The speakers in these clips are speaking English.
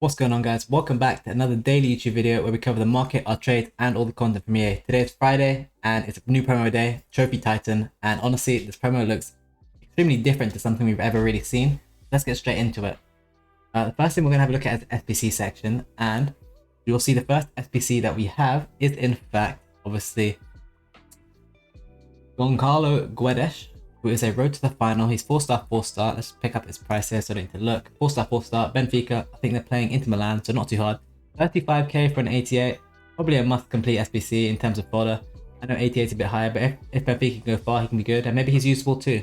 What's going on, guys? Welcome back to another daily YouTube video where we cover the market, our trades, and all the content from EA. Today is Friday and it's a new promo day, Trophy Titan, and honestly this promo looks extremely different to something we've ever really seen. Let's get straight into it. The first thing we're going to have a look at is the SBC section, and you'll see the first SBC that we have is in fact obviously Goncalo Guedes, who is a road to the final. He's 4-star, 4-star. Let's pick up his price here so I don't need to look. 4-star, 4-star. Benfica, I think they're playing Inter Milan, so not too hard. 35k for an 88. Probably a must-complete SBC in terms of fodder. I know 88 is a bit higher, but if Benfica can go far, he can be good. And maybe he's useful too.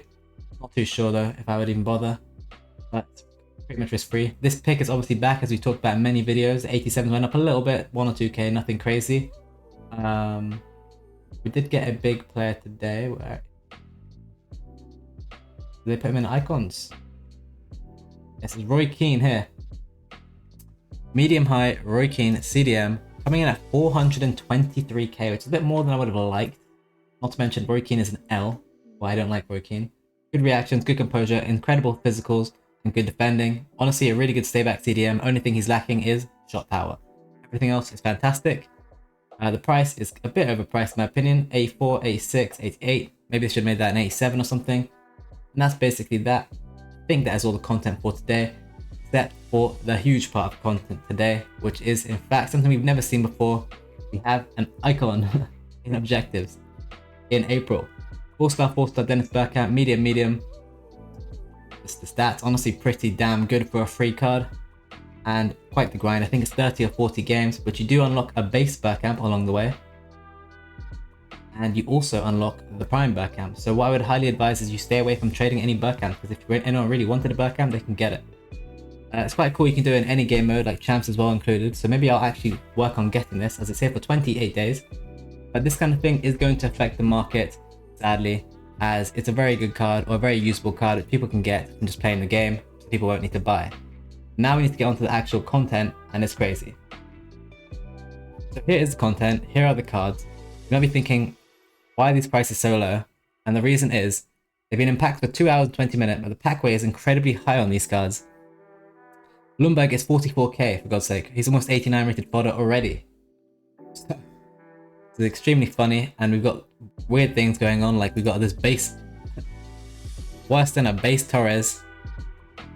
Not too sure though if I would even bother. But pretty much risk-free. This pick is obviously back, as we talked about in many videos. 87 went up a little bit, 1 or 2k, nothing crazy. We did get a big player today. Where they put him in icons. This is Roy Keane here. Medium high, Roy Keane, CDM, coming in at 423k, which is a bit more than I would have liked. Not to mention, Roy Keane is an L. Well, I don't like Roy Keane. Good reactions, good composure, incredible physicals, and good defending. Honestly, a really good stayback CDM. Only thing he's lacking is shot power. Everything else is fantastic. The price is a bit overpriced in my opinion. 84, 86, 88. Maybe they should have made that an 87 or something. And that's basically that. I think that is all the content for today, except for the huge part of content today, which is in fact something we've never seen before. We have an icon in objectives in April. 4-star, 4-star Dennis Bergkamp, medium. Just the stats, honestly pretty damn good for a free card. And quite the grind. I think it's 30 or 40 games, but you do unlock a base Bergkamp along the way. And you also unlock the Prime Bergkamp. So what I would highly advise is you stay away from trading any Bergkamp, because if anyone really wanted a Bergkamp, they can get it. It's quite cool, you can do it in any game mode, like champs as well included. So maybe I'll actually work on getting this, as it's here for 28 days. But this kind of thing is going to affect the market, sadly, as it's a very good card, or a very useful card that people can get from just playing the game, so people won't need to buy. Now we need to get onto the actual content, and it's crazy. So here is the content, here are the cards. You might be thinking, why are these prices so low? And the reason is, they've been in packs for 2 hours and 20 minutes, but the pack weight is incredibly high on these cards. Lundberg is 44k, for God's sake. He's almost 89 rated fodder already. So, it's extremely funny, and we've got weird things going on, like we've got this base, worse than a base Torres,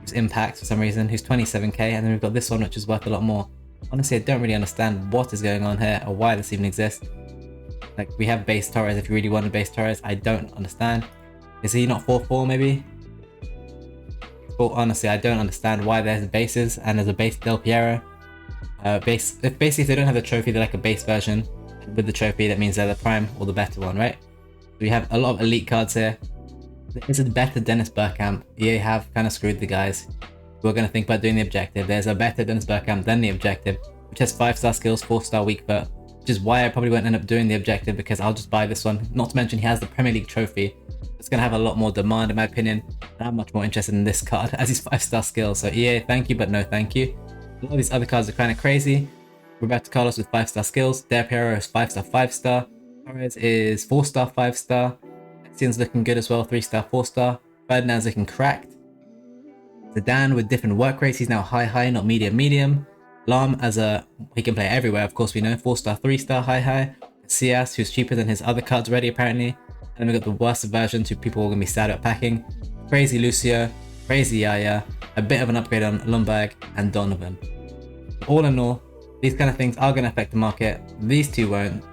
who's impact for some reason, who's 27k, and then we've got this one which is worth a lot more. Honestly, I don't really understand what is going on here, or why this even exists. Like, we have base Torres if you really want a base Torres. I don't understand. Is he not 4-4 maybe? Well, honestly, I don't understand why there's bases and there's a base Del Piero. Basically, if they don't have the trophy, they're like a base version. With the trophy, that means they're the prime or the better one, right? So we have a lot of elite cards here. This is a better Dennis Bergkamp. EA have kind of screwed the guys who are going to think about doing the objective. There's a better Dennis Bergkamp than the objective, which has 5-star skills, 4-star weak foot. Which is why I probably won't end up doing the objective, because I'll just buy this one. Not to mention he has the Premier League trophy. It's going to have a lot more demand in my opinion. And I'm much more interested in this card as his 5-star skills. So EA, thank you, but no thank you. A lot of these other cards are kind of crazy. Roberto Carlos with 5-star skills. Del Piero is 5-star, 5-star. Torres is 4-star, 5-star. Etienne's looking good as well, 3-star, 4-star. Ferdinand's looking cracked. Zidane with different work rates. He's now high, not medium. Lam as he can play everywhere, of course we know, 4-star, 3-star, high. Cias, who's cheaper than his other cards already apparently. And we got the worst versions who people are going to be sad at packing. Crazy Lucio, crazy Yaya, a bit of an upgrade on Lundberg and Donovan. All in all, these kind of things are going to affect the market. These two won't.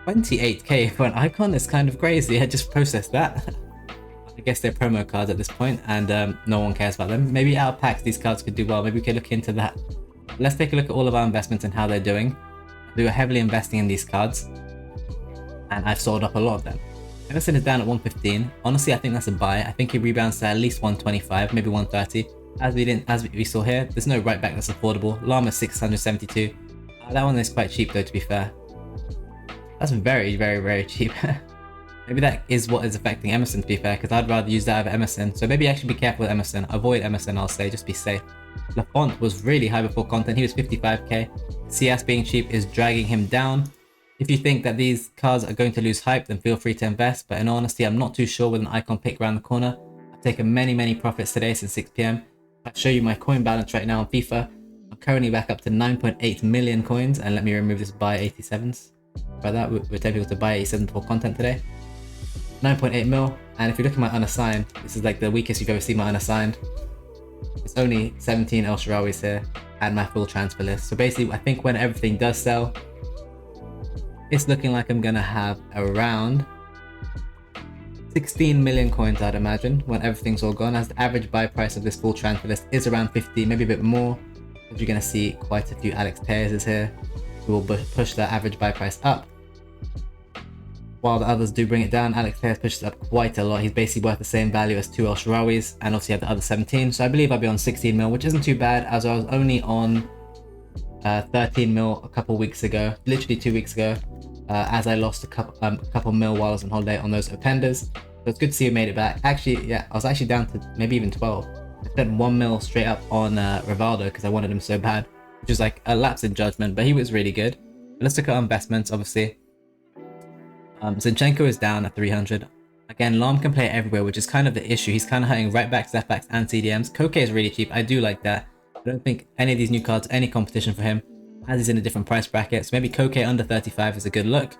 28k for an icon is kind of crazy. I just processed that. I guess they're promo cards at this point, and no one cares about them. Maybe out of packs these cards could do well. Maybe we could look into that. Let's take a look at all of our investments and how they're doing. We were heavily investing in these cards, and I've sold up a lot of them. Emerson is down at 115. Honestly, I think that's a buy. I think he rebounds to at least 125, maybe 130. As we saw here, there's no right back that's affordable. Llama 672. That one is quite cheap though, to be fair. That's very cheap. Maybe that is what is affecting Emerson, to be fair, because I'd rather use that over Emerson. So maybe I should be careful with Emerson. Avoid Emerson, I'll say, just be safe. Lafont was really high before content. He was 55k. CS being cheap is dragging him down. If you think that these cards are going to lose hype, then feel free to invest. But in all honesty, I'm not too sure with an icon pick around the corner. I've taken many profits today since 6 PM. I'll show you my coin balance right now on FIFA. I'm currently back up to 9.8 million coins, and let me remove this buy 87s. By that, we're telling people to buy 87 for content today. 9.8 mil, and if you look at my unassigned, this is like the weakest you've ever seen my unassigned. It's only 17 El Shaarawy's here, and my full transfer list. So basically, I think when everything does sell, it's looking like I'm gonna have around 16 million coins, I'd imagine, when everything's all gone, as the average buy price of this full transfer list is around 50, maybe a bit more. You're gonna see quite a few Alex Tears here who will push the average buy price up. While the others do bring it down, Alex Tears pushes up quite a lot. He's basically worth the same value as 2 El Shaarawy's, and obviously have the other 17. So I believe I'll be on 16 mil, which isn't too bad, as I was only on 13 mil a couple weeks ago, literally 2 weeks ago, as I lost a couple mil while I was on holiday on those offenders. So it's good to see you made it back. Actually, yeah, I was actually down to maybe even 12. I spent 1 mil straight up on Rivaldo because I wanted him so bad, which is like a lapse in judgment, but he was really good. But let's look at our investments, obviously. Zinchenko is down at 300. Again, Lahm can play everywhere, which is kind of the issue. He's kind of hurting right backs, left backs, and CDMs. Koke is really cheap. I do like that. I don't think any of these new cards, any competition for him, as he's in a different price bracket. So maybe Koke under 35 is a good look.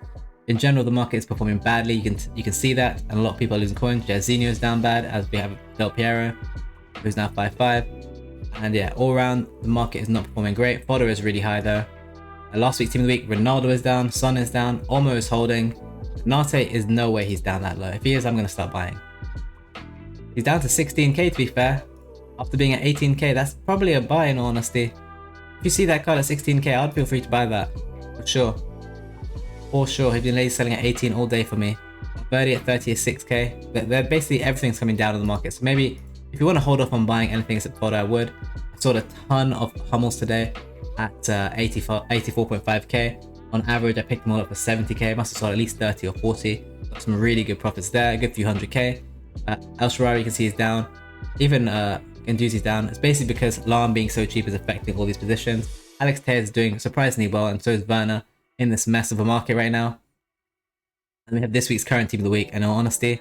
In general, the market is performing badly. You can see that, and a lot of people are losing coins. Jairzinho is down bad, as we have Del Piero, who's now 5.5. And yeah, all around, the market is not performing great. Fodder is really high though. Last week's team of the week, Ronaldo is down, Son is down, Olmo is holding. Nate is no way he's down that low. If he is, I'm going to start buying. He's down to 16k to be fair. After being at 18k, that's probably a buy in all honesty. If you see that card at 16k, I'd feel free to buy that. For sure. For sure, he's been lazy selling at 18 all day for me. 30 at 30 is 6k. They're basically everything's coming down in the market. So maybe if you want to hold off on buying anything except Fodder, I would. I sold a ton of Hummels today at 84.5k. On average, I picked them all up for 70k. Must have sold at least 30 or 40. Got some really good profits there, a good few 100k. El Shaarawy, you can see is down. Even Ganduzi's down. It's basically because Lahm being so cheap is affecting all these positions. Alex Tears is doing surprisingly well, and so is Werner in this mess of a market right now. And we have this week's current team of the week, and in all honesty,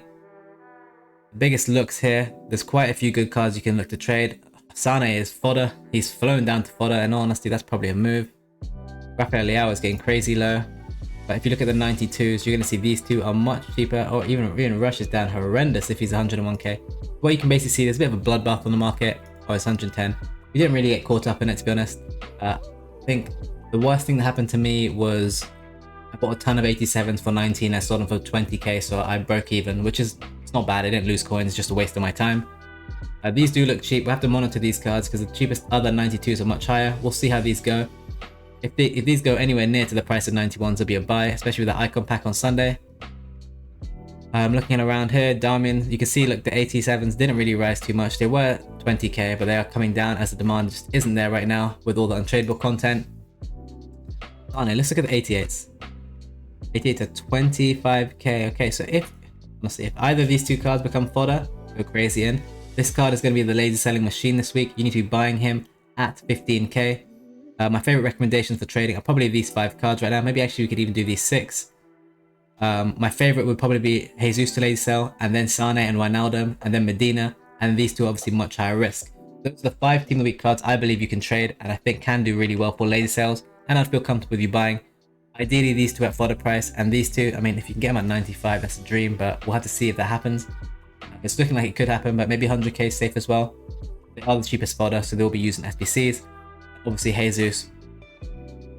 the biggest looks here, there's quite a few good cards you can look to trade. Sane is fodder. He's flown down to fodder, and in all honesty, that's probably a move. Rafael Leao is getting crazy low, but if you look at the 92s, you're going to see these two are much cheaper, or even Rush is down horrendous if he's 101k. What you can basically see, there's a bit of a bloodbath on the market. Oh, it's 110. We didn't really get caught up in it, to be honest. I think the worst thing that happened to me was I bought a ton of 87s for 19, I sold them for 20k, so I broke even, which is, it's not bad. I didn't lose coins, it's just a waste of my time. These do look cheap. We have to monitor these cards because the cheapest other 92s are much higher. We'll see how these go. If these go anywhere near to the price of 91s, it'll be a buy, especially with the icon pack on Sunday. I'm looking around here, Darmian, you can see, look, the 87s didn't really rise too much. They were 20k, but they are coming down as the demand just isn't there right now with all the untradeable content. Oh no, let's look at the 88s. 88 at 25k. Okay, so honestly, if either of these two cards become fodder, go crazy in. This card is going to be the lazy selling machine this week. You need to be buying him at 15k. My favorite recommendations for trading are probably these 5 cards right now. Maybe actually we could even do these 6. My favorite would probably be Jesus to lazy sell, and then Sane and Wijnaldum, and then Medina, and these two are obviously much higher risk. Those are the 5 team of the week cards I believe you can trade, and I think can do really well for lazy sales, and I'd feel comfortable with you buying. Ideally these two at fodder price, and these two, I mean, if you can get them at 95, that's a dream, but we'll have to see if that happens. It's looking like it could happen, but maybe 100k is safe as well. They are the cheapest fodder, so they'll be using SBCs. Obviously Jesus,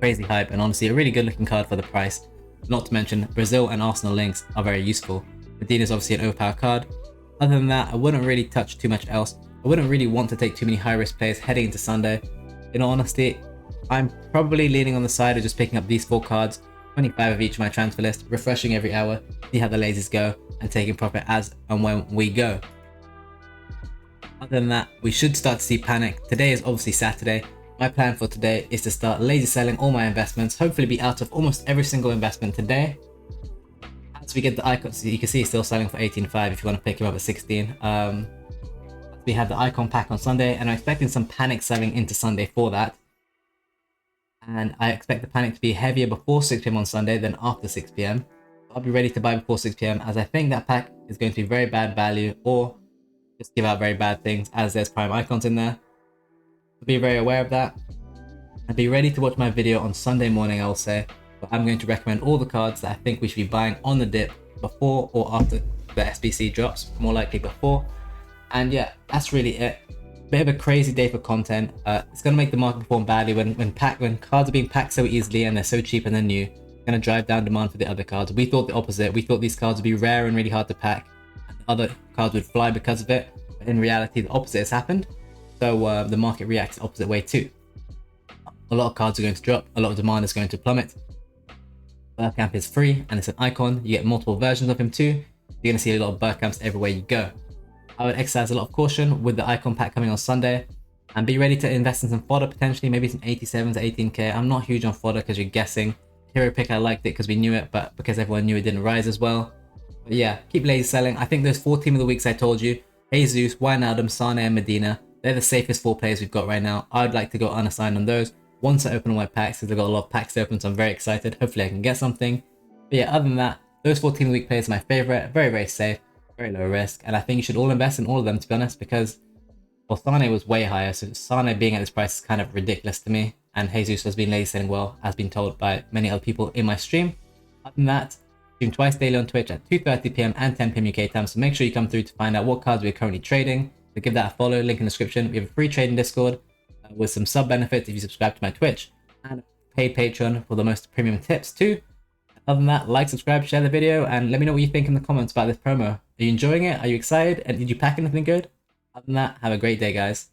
crazy hype, and honestly a really good looking card for the price. Not to mention Brazil and Arsenal links are very useful. Medina is obviously an overpowered card. Other than that, I wouldn't really touch too much else. I wouldn't really want to take too many high risk plays heading into Sunday. In all honesty, I'm probably leaning on the side of just picking up these 4 cards, 25 of each of my transfer list, refreshing every hour, see how the lazies go, and taking profit as and when we go. Other than that, we should start to see panic. Today is obviously Saturday. My plan for today is to start lazy selling all my investments, hopefully be out of almost every single investment today. As we get the icons, you can see it's still selling for 18.5 if you want to pick him up at 16. We have the icon pack on Sunday, and I'm expecting some panic selling into Sunday for that. And I expect the panic to be heavier before 6 PM on Sunday than after 6 PM. I'll be ready to buy before 6 PM as I think that pack is going to be very bad value or just give out very bad things as there's prime icons in there. Be very aware of that. And be ready to watch my video on Sunday morning, I'll say, where I'm going to recommend all the cards that I think we should be buying on the dip before or after the SBC drops, more likely before. And yeah, that's really it. Bit of a crazy day for content. It's gonna make the market perform badly when cards are being packed so easily and they're so cheap and they're new. It's gonna drive down demand for the other cards. We thought the opposite. We thought these cards would be rare and really hard to pack, and the other cards would fly because of it. But in reality, the opposite has happened. So the market reacts the opposite way too. A lot of cards are going to drop. A lot of demand is going to plummet. Bergkamp is free and it's an icon. You get multiple versions of him too. You're gonna see a lot of Bergkamps everywhere you go. I would exercise a lot of caution with the icon pack coming on Sunday, and be ready to invest in some fodder potentially, maybe some 87 to 18k. I'm not huge on fodder because you're guessing. Hero pick, I liked it because we knew it, but because everyone knew it didn't rise as well. But yeah, keep lazy selling. I think those 4 team of the weeks I told you, Jesus, Wijnaldum, Sane and Medina, they're the safest 4 players we've got right now. I would like to go unassigned on those once I open all my packs, because I've got a lot of packs to open, so I'm very excited. Hopefully I can get something. But yeah, other than that, those 4 team of the week players are my favorite. Very, very safe. Very low risk, and I think you should all invest in all of them, to be honest, because well, Sane was way higher, so Sane being at this price is kind of ridiculous to me, and Jesus has been lazy selling well, as been told by many other people in my stream. Other than that, stream twice daily on Twitch at 2:30 PM and 10 PM UK time, so make sure you come through to find out what cards we're currently trading. So give that a follow, link in the description. We have a free trading Discord with some sub benefits if you subscribe to my Twitch, and a paid Patreon for the most premium tips too. Other than that, like, subscribe, share the video, and let me know what you think in the comments about this promo. Are you enjoying it? Are you excited? And did you pack anything good? Other than that, have a great day, guys.